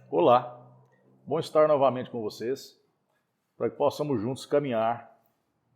Olá, bom estar novamente com vocês para que possamos juntos caminhar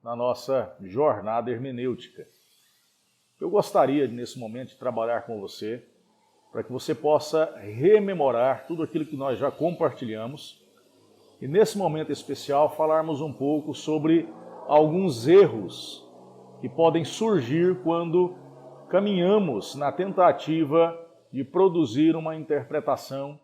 na nossa jornada hermenêutica. Eu gostaria, nesse momento, de trabalhar com você para que você possa rememorar tudo aquilo que nós já compartilhamos e, nesse momento especial, falarmos um pouco sobre alguns erros que podem surgir quando caminhamos na tentativa de produzir uma interpretação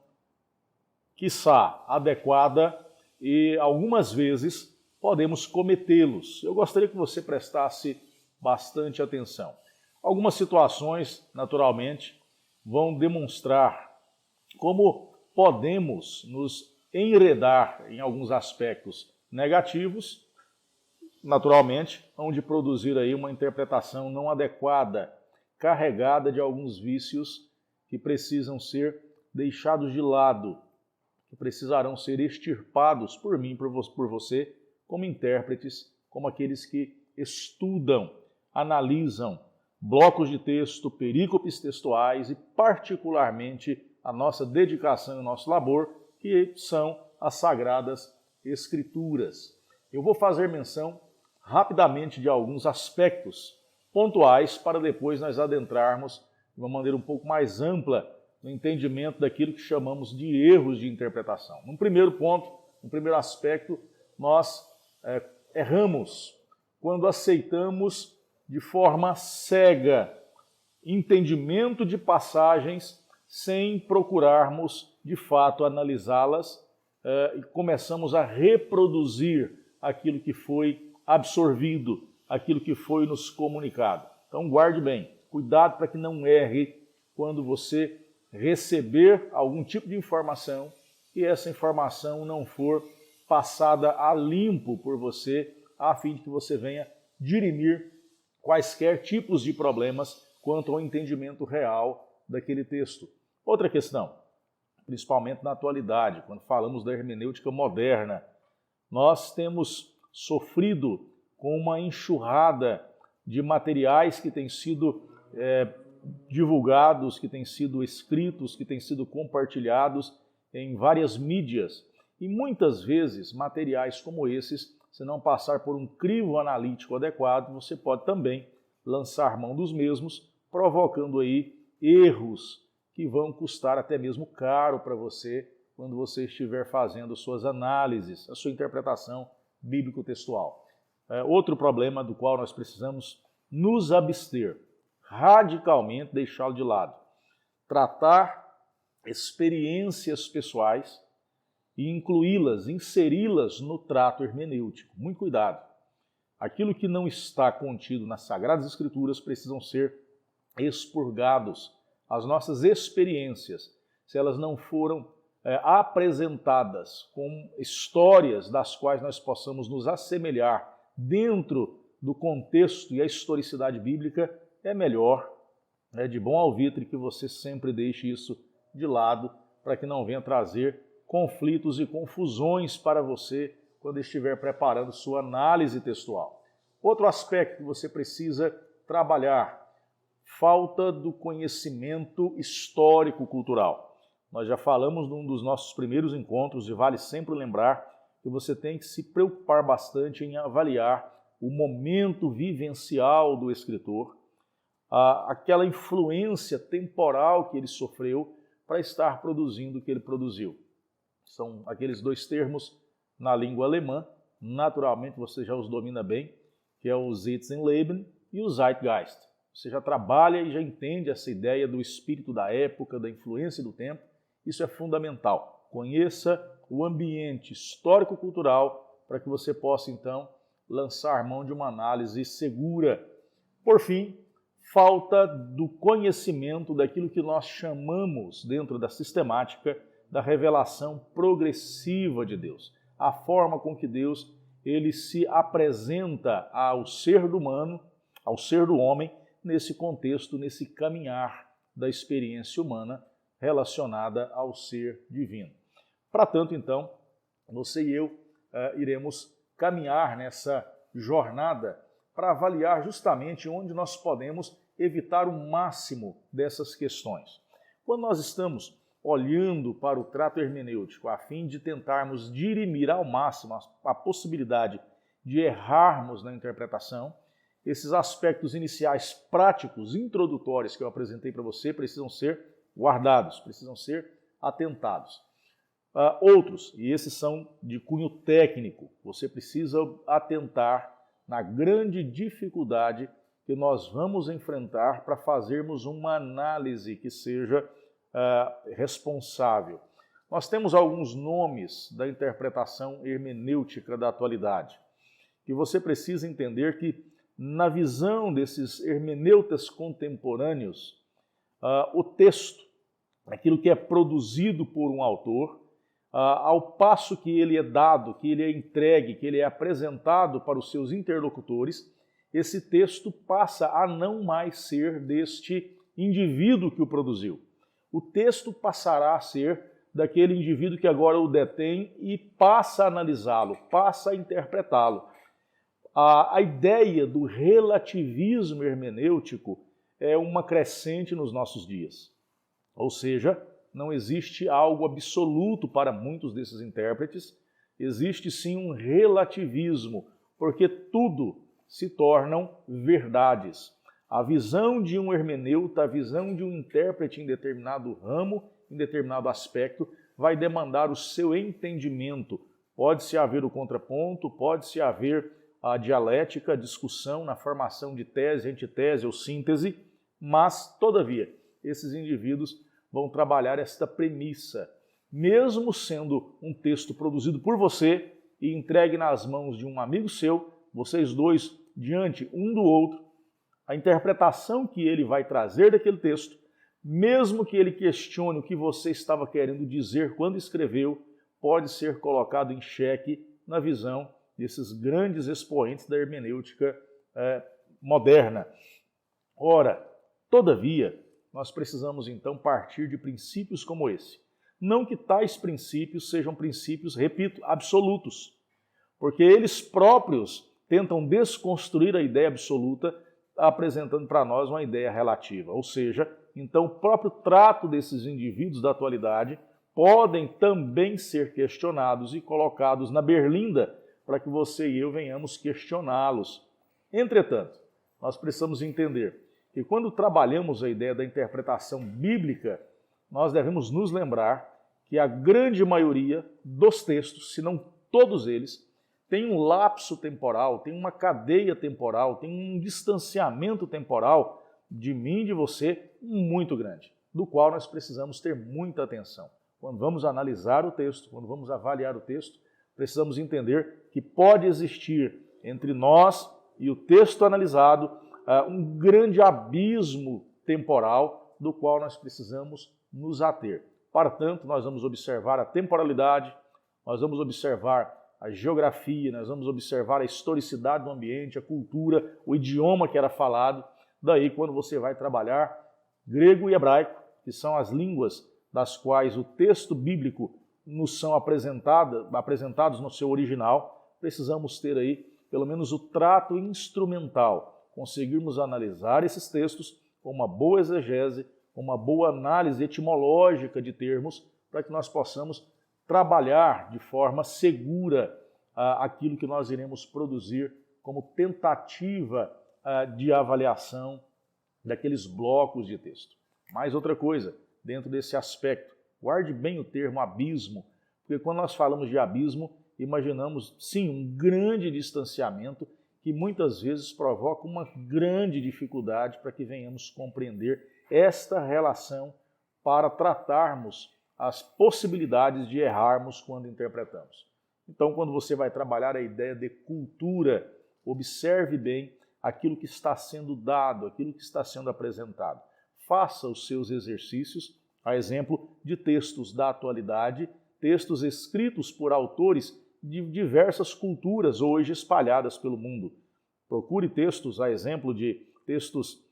quiçá adequada e algumas vezes podemos cometê-los. Eu gostaria que você prestasse bastante atenção. Algumas situações, naturalmente, vão demonstrar como podemos nos enredar em alguns aspectos negativos, naturalmente, onde produzir aí uma interpretação não adequada, carregada de alguns vícios que precisam ser deixados de lado, que precisarão ser extirpados por mim, por você, como intérpretes, como aqueles que estudam, analisam blocos de texto, perícopes textuais e, particularmente, a nossa dedicação e o nosso labor, que são as Sagradas Escrituras. Eu vou fazer menção rapidamente de alguns aspectos pontuais para depois nós adentrarmos de uma maneira um pouco mais ampla no entendimento daquilo que chamamos de erros de interpretação. Num primeiro ponto, no primeiro aspecto, nós erramos quando aceitamos de forma cega entendimento de passagens sem procurarmos, de fato, analisá-las e começamos a reproduzir aquilo que foi absorvido, aquilo que foi nos comunicado. Então, guarde bem, cuidado para que não erre quando você receber algum tipo de informação e essa informação não for passada a limpo por você, a fim de que você venha dirimir quaisquer tipos de problemas quanto ao entendimento real daquele texto. Outra questão, principalmente na atualidade, quando falamos da hermenêutica moderna, nós temos sofrido com uma enxurrada de materiais que têm sido divulgados, que têm sido escritos, que têm sido compartilhados em várias mídias. E muitas vezes materiais como esses, se não passar por um crivo analítico adequado, você pode também lançar mão dos mesmos, provocando aí erros que vão custar até mesmo caro para você quando você estiver fazendo suas análises, a sua interpretação bíblico-textual. Outro problema do qual nós precisamos nos abster, radicalmente deixá-lo de lado. Tratar experiências pessoais e incluí-las, inseri-las no trato hermenêutico. Muito cuidado. Aquilo que não está contido nas Sagradas Escrituras precisam ser expurgados. As nossas experiências, se elas não foram apresentadas com histórias das quais nós possamos nos assemelhar dentro do contexto e a historicidade bíblica, é melhor, é de bom alvitre que você sempre deixe isso de lado para que não venha trazer conflitos e confusões para você quando estiver preparando sua análise textual. Outro aspecto que você precisa trabalhar, falta do conhecimento histórico-cultural. Nós já falamos num dos nossos primeiros encontros e vale sempre lembrar que você tem que se preocupar bastante em avaliar o momento vivencial do escritor, aquela influência temporal que ele sofreu para estar produzindo o que ele produziu. São aqueles dois termos na língua alemã, naturalmente você já os domina bem, que é o Sitzenleben e o Zeitgeist. Você já trabalha e já entende essa ideia do espírito da época, da influência do tempo. Isso é fundamental. Conheça o ambiente histórico-cultural para que você possa, então, lançar mão de uma análise segura. Por fim, falta do conhecimento daquilo que nós chamamos, dentro da sistemática, da revelação progressiva de Deus. A forma com que Deus ele se apresenta ao ser humano, ao ser do homem, nesse contexto, nesse caminhar da experiência humana relacionada ao ser divino. Para tanto, então, você e eu iremos caminhar nessa jornada para avaliar justamente onde nós podemos evitar o máximo dessas questões. Quando nós estamos olhando para o trato hermenêutico, a fim de tentarmos dirimir ao máximo a possibilidade de errarmos na interpretação, esses aspectos iniciais práticos, introdutórios que eu apresentei para você, precisam ser guardados, precisam ser atentados. Outros, e esses são de cunho técnico, você precisa atentar na grande dificuldade que nós vamos enfrentar para fazermos uma análise que seja responsável. Nós temos alguns nomes da interpretação hermenêutica da atualidade, que você precisa entender que, na visão desses hermeneutas contemporâneos, o texto, aquilo que é produzido por um autor, ao passo que ele é dado, que ele é entregue, que ele é apresentado para os seus interlocutores, esse texto passa a não mais ser deste indivíduo que o produziu. O texto passará a ser daquele indivíduo que agora o detém e passa a analisá-lo, passa a interpretá-lo. A ideia do relativismo hermenêutico é uma crescente nos nossos dias. Ou seja, não existe algo absoluto para muitos desses intérpretes, existe sim um relativismo, porque tudo se tornam verdades. A visão de um hermeneuta, a visão de um intérprete em determinado ramo, em determinado aspecto, vai demandar o seu entendimento. Pode-se haver o contraponto, pode-se haver a dialética, a discussão na formação de tese, antitese ou síntese, mas, todavia, esses indivíduos vão trabalhar esta premissa. Mesmo sendo um texto produzido por você e entregue nas mãos de um amigo seu, vocês dois diante um do outro, a interpretação que ele vai trazer daquele texto, mesmo que ele questione o que você estava querendo dizer quando escreveu, pode ser colocado em xeque na visão desses grandes expoentes da hermenêutica moderna. Ora, todavia, nós precisamos então partir de princípios como esse. Não que tais princípios sejam princípios, repito, absolutos, porque eles próprios tentam desconstruir a ideia absoluta, apresentando para nós uma ideia relativa. Ou seja, então o próprio trato desses indivíduos da atualidade podem também ser questionados e colocados na berlinda para que você e eu venhamos questioná-los. Entretanto, nós precisamos entender que quando trabalhamos a ideia da interpretação bíblica, nós devemos nos lembrar que a grande maioria dos textos, se não todos eles, tem um lapso temporal, tem uma cadeia temporal, tem um distanciamento temporal de mim e de você muito grande, do qual nós precisamos ter muita atenção. Quando vamos analisar o texto, quando vamos avaliar o texto, precisamos entender que pode existir entre nós e o texto analisado um grande abismo temporal do qual nós precisamos nos ater. Portanto, nós vamos observar a temporalidade, nós vamos observar a geografia, nós vamos observar a historicidade do ambiente, a cultura, o idioma que era falado. Daí, quando você vai trabalhar grego e hebraico, que são as línguas das quais o texto bíblico nos são apresentados no seu original, precisamos ter aí pelo menos o trato instrumental, conseguirmos analisar esses textos com uma boa exegese, com uma boa análise etimológica de termos, para que nós possamos trabalhar de forma segura aquilo que nós iremos produzir como tentativa de avaliação daqueles blocos de texto. Mais outra coisa, dentro desse aspecto, guarde bem o termo abismo, porque quando nós falamos de abismo, imaginamos, sim, um grande distanciamento que muitas vezes provoca uma grande dificuldade para que venhamos compreender esta relação para tratarmos as possibilidades de errarmos quando interpretamos. Então, quando você vai trabalhar a ideia de cultura, observe bem aquilo que está sendo dado, aquilo que está sendo apresentado. Faça os seus exercícios, a exemplo de textos da atualidade, textos escritos por autores de diversas culturas hoje espalhadas pelo mundo. Procure textos, a exemplo de textos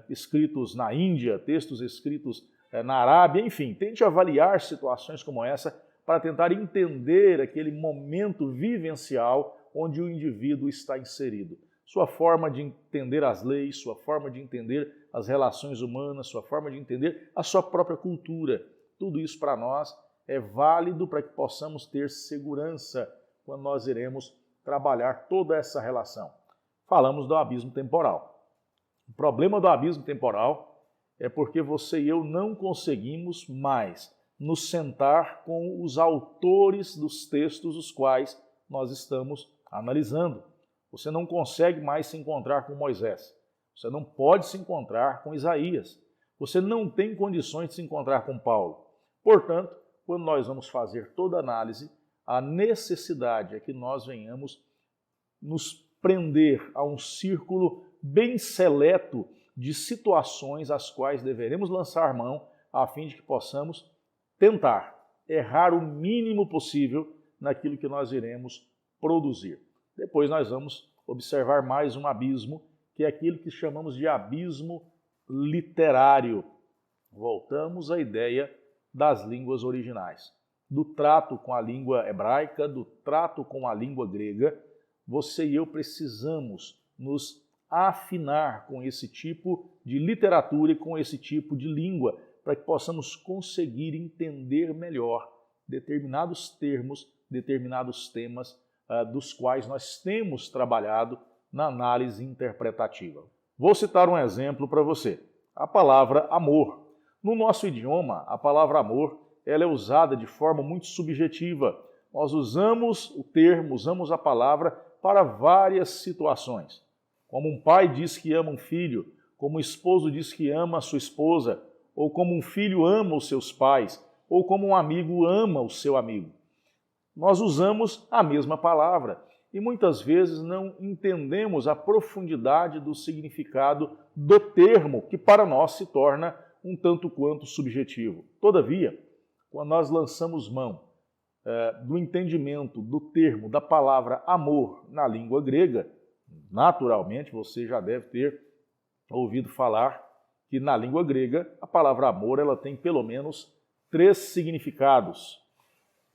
escritos na Índia, textos escritos na Arábia, enfim, tente avaliar situações como essa para tentar entender aquele momento vivencial onde o indivíduo está inserido. Sua forma de entender as leis, sua forma de entender as relações humanas, sua forma de entender a sua própria cultura. Tudo isso para nós é válido para que possamos ter segurança quando nós iremos trabalhar toda essa relação. Falamos do abismo temporal. O problema do abismo temporal é porque você e eu não conseguimos mais nos sentar com os autores dos textos os quais nós estamos analisando. Você não consegue mais se encontrar com Moisés. Você não pode se encontrar com Isaías. Você não tem condições de se encontrar com Paulo. Portanto, quando nós vamos fazer toda análise, a necessidade é que nós venhamos nos prender a um círculo bem seleto de situações às quais deveremos lançar mão a fim de que possamos tentar errar o mínimo possível naquilo que nós iremos produzir. Depois nós vamos observar mais um abismo, que é aquilo que chamamos de abismo literário. Voltamos à ideia das línguas originais, do trato com a língua hebraica, do trato com a língua grega. Você e eu precisamos nos afinar com esse tipo de literatura e com esse tipo de língua, para que possamos conseguir entender melhor determinados termos, determinados temas dos quais nós temos trabalhado na análise interpretativa. Vou citar um exemplo para você. A palavra amor. No nosso idioma, a palavra amor ela é usada de forma muito subjetiva. Nós usamos o termo, usamos a palavra para várias situações. Como um pai diz que ama um filho, como um esposo diz que ama a sua esposa, ou como um filho ama os seus pais, ou como um amigo ama o seu amigo. Nós usamos a mesma palavra e muitas vezes não entendemos a profundidade do significado do termo, que para nós se torna um tanto quanto subjetivo. Todavia, quando nós lançamos mão do entendimento do termo, da palavra amor na língua grega, naturalmente você já deve ter ouvido falar que na língua grega a palavra amor ela tem pelo menos 3 significados.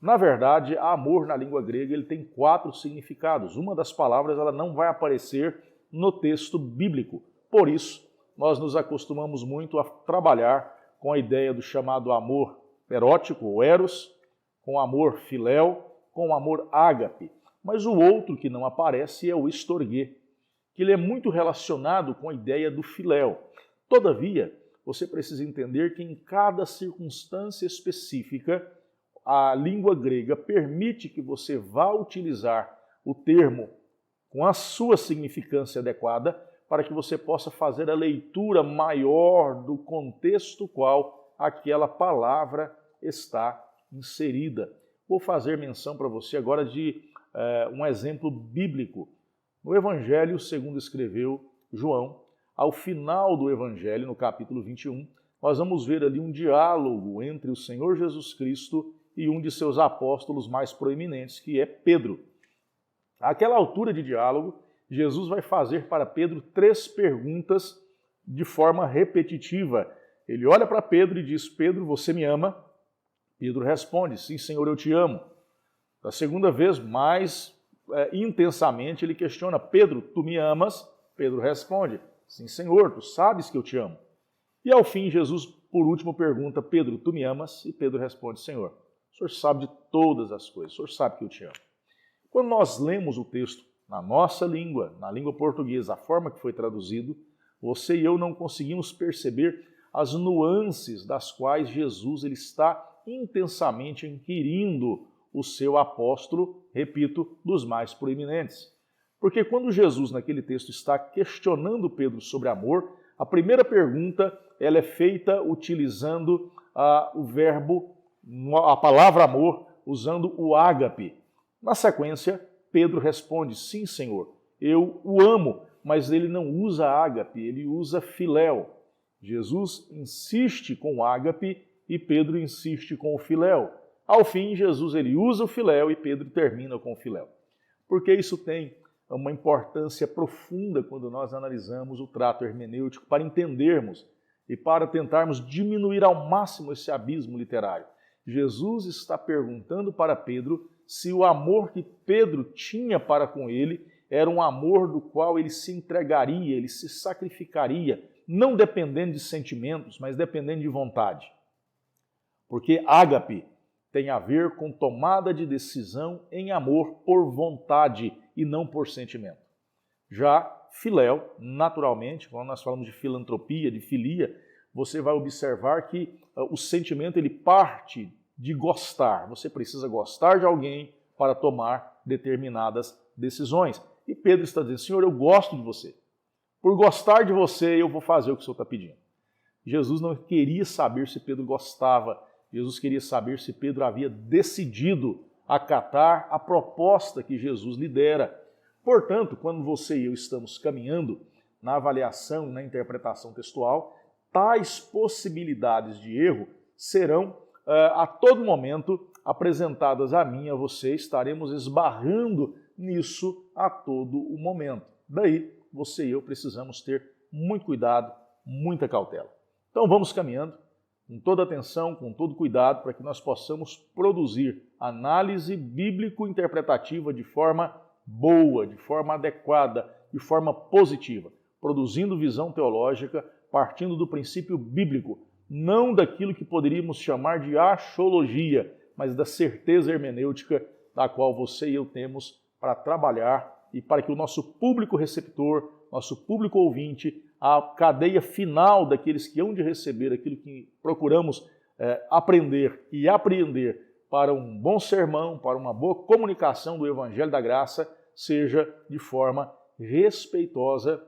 Na verdade, amor na língua grega ele tem 4 significados. Uma das palavras ela não vai aparecer no texto bíblico. Por isso, nós nos acostumamos muito a trabalhar com a ideia do chamado amor erótico, ou eros, com amor filéu, com amor ágape. Mas o outro que não aparece é o estorguê, que ele é muito relacionado com a ideia do filéu. Todavia, você precisa entender que em cada circunstância específica, a língua grega permite que você vá utilizar o termo com a sua significância adequada para que você possa fazer a leitura maior do contexto qual aquela palavra está inserida. Vou fazer menção para você agora de um exemplo bíblico. No Evangelho, segundo escreveu João, ao final do Evangelho, no capítulo 21, nós vamos ver ali um diálogo entre o Senhor Jesus Cristo e um de seus apóstolos mais proeminentes, que é Pedro. Àquela altura de diálogo, Jesus vai fazer para Pedro 3 perguntas de forma repetitiva. Ele olha para Pedro e diz: Pedro, você me ama? Pedro responde: sim, Senhor, eu te amo. Da segunda vez, mais intensamente, ele questiona: Pedro, tu me amas? Pedro responde: sim, Senhor, tu sabes que eu te amo. E ao fim, Jesus, por último, pergunta: Pedro, tu me amas? E Pedro responde: Senhor, o Senhor sabe de todas as coisas, o Senhor sabe que eu te amo. Quando nós lemos o texto na nossa língua, na língua portuguesa, a forma que foi traduzido, você e eu não conseguimos perceber as nuances das quais Jesus ele está intensamente inquirindo o seu apóstolo, repito, dos mais proeminentes. Porque quando Jesus, naquele texto, está questionando Pedro sobre amor, a primeira pergunta ela é feita utilizando o verbo, a palavra amor, usando o ágape. Na sequência, Pedro responde: sim, Senhor, eu o amo, mas ele não usa ágape, ele usa filéu. Jesus insiste com o ágape e Pedro insiste com o filéu. Ao fim, Jesus ele usa o filéu e Pedro termina com o filéu. Porque isso tem uma importância profunda quando nós analisamos o trato hermenêutico para entendermos e para tentarmos diminuir ao máximo esse abismo literário. Jesus está perguntando para Pedro se o amor que Pedro tinha para com ele era um amor do qual ele se entregaria, ele se sacrificaria, não dependendo de sentimentos, mas dependendo de vontade. Porque ágape tem a ver com tomada de decisão em amor por vontade e não por sentimento. Já filéu, naturalmente, quando nós falamos de filantropia, de filia, você vai observar que o sentimento ele parte de gostar. Você precisa gostar de alguém para tomar determinadas decisões. E Pedro está dizendo, Senhor, eu gosto de você. Por gostar de você, eu vou fazer o que o Senhor está pedindo. Jesus não queria saber se Pedro gostava. Jesus queria saber se Pedro havia decidido acatar a proposta que Jesus lhe dera. Portanto, quando você e eu estamos caminhando na avaliação e na interpretação textual, tais possibilidades de erro serão a todo momento apresentadas a mim e a você. Estaremos esbarrando nisso a todo o momento. Daí, você e eu precisamos ter muito cuidado, muita cautela. Então vamos caminhando com toda atenção, com todo cuidado, para que nós possamos produzir análise bíblico-interpretativa de forma boa, de forma adequada, de forma positiva, produzindo visão teológica, partindo do princípio bíblico, não daquilo que poderíamos chamar de achologia, mas da certeza hermenêutica da qual você e eu temos para trabalhar e para que o nosso público receptor, nosso público ouvinte, a cadeia final daqueles que hão de receber aquilo que procuramos aprender e apreender para um bom sermão, para uma boa comunicação do Evangelho da Graça, seja de forma respeitosa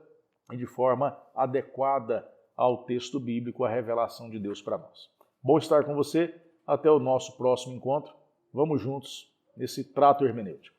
e de forma adequada ao texto bíblico, à revelação de Deus para nós. Bom estar com você, até o nosso próximo encontro. Vamos juntos nesse trato hermenêutico.